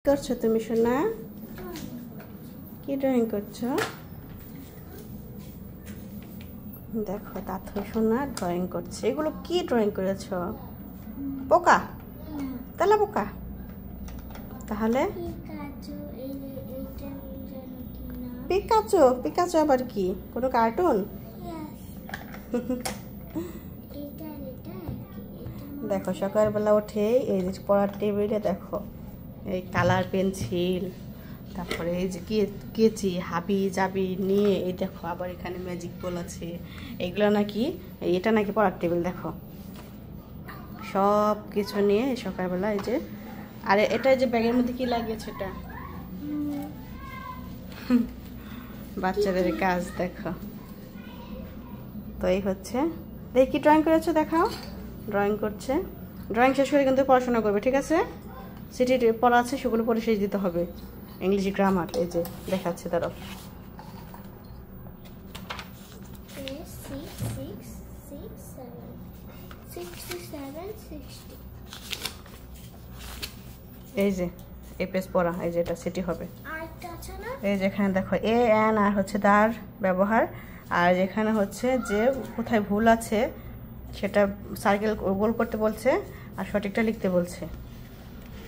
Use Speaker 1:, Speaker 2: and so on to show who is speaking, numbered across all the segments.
Speaker 1: করছো তুমি সোনা? কি ড্রয়িং করছো? দেখো তাথু সোনা ড্রয়িং করছে। এগুলো কি ড্রয়িং করেছো? পোকা? তেলা পোকা? তাহলে পিকাচো। পিকাচো আবার কি? কোনো কার্টুন? দেখো সকালবেলা উঠে এই যে পড়ার টেবিলে দেখো এই কালার পেন্সিল, তারপরে এই যে কেচি হাবি জাবি নিয়ে এই দেখো আবার এখানে ম্যাজিক বল আছে। এগুলো নাকি এটা নাকি পড়ার টেবিল। দেখো সব কিছু নিয়ে সকালবেলা এই যে, আরে এটা যে ব্যাগের মধ্যে কি লাগিয়েছে এটা বাচ্চাদের কাজ। দেখো তো এই হচ্ছে, দেখি কি ড্রয়িং করেছো দেখাও। ড্রয়িং করছে, ড্রয়িং শেষ করে কিন্তু পড়াশোনা করবে, ঠিক আছে? সিটি পড়া আছে সেগুলো পড়ে শেষ দিতে হবে। ইংলিশ গ্রামার এই যে দেখাচ্ছে তারা। এই যে এই পেজ পড়া, এই যে এটা সিটি হবে। এই যেখানে দেখো এ এন আর হচ্ছে তার ব্যবহার, আর যেখানে হচ্ছে যে কোথায় ভুল আছে সেটা সার্কেল গোল করতে বলছে আর সঠিকটা লিখতে বলছে।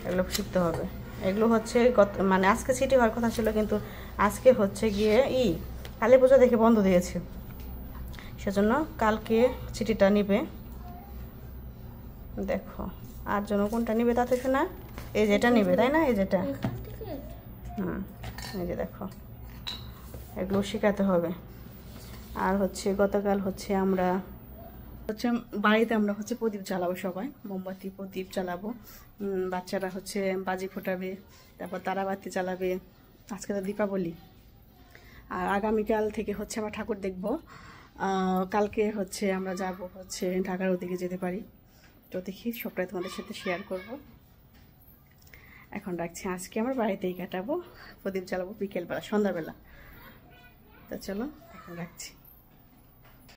Speaker 1: এগুলো শিখতে হবে। এগুলো হচ্ছে মানে আজকে সিটি হওয়ার কথা ছিল, কিন্তু আজকে হচ্ছে গিয়ে কালী পূজা দেখে বন্ধ দিয়েছে, সেজন্য কালকে চিঠিটা নিবে। দেখো আর জন্য কোনটা নিবে তাতে শোনা? এই যেটা নিবে, তাই না? এই যেটা এই যে দেখো এগুলো শেখাতে হবে। আর হচ্ছে গতকাল হচ্ছে আমরা হচ্ছে বাড়িতে আমরা হচ্ছে প্রদীপ জ্বালাবো, সবাই মোমবাতি প্রদীপ জ্বালাবো। বাচ্চারা হচ্ছে বাজি ফোটাবে, তারপর তারাবাতি জ্বালাবে। আজকে তো দীপাবলি। আর আগামীকাল থেকে হচ্ছে আমরা ঠাকুর দেখব। কালকে হচ্ছে আমরা যাব হচ্ছে ঢাকার ওদিকে যেতে পারি, তো দেখি সবটাই তোমাদের সাথে শেয়ার করব। এখন রাখছি, আজকে আমার বাড়িতেই কাটাবো, প্রদীপ জ্বালাবো বিকেলবেলা সন্ধ্যাবেলা। তো চলো এখন রাখছি।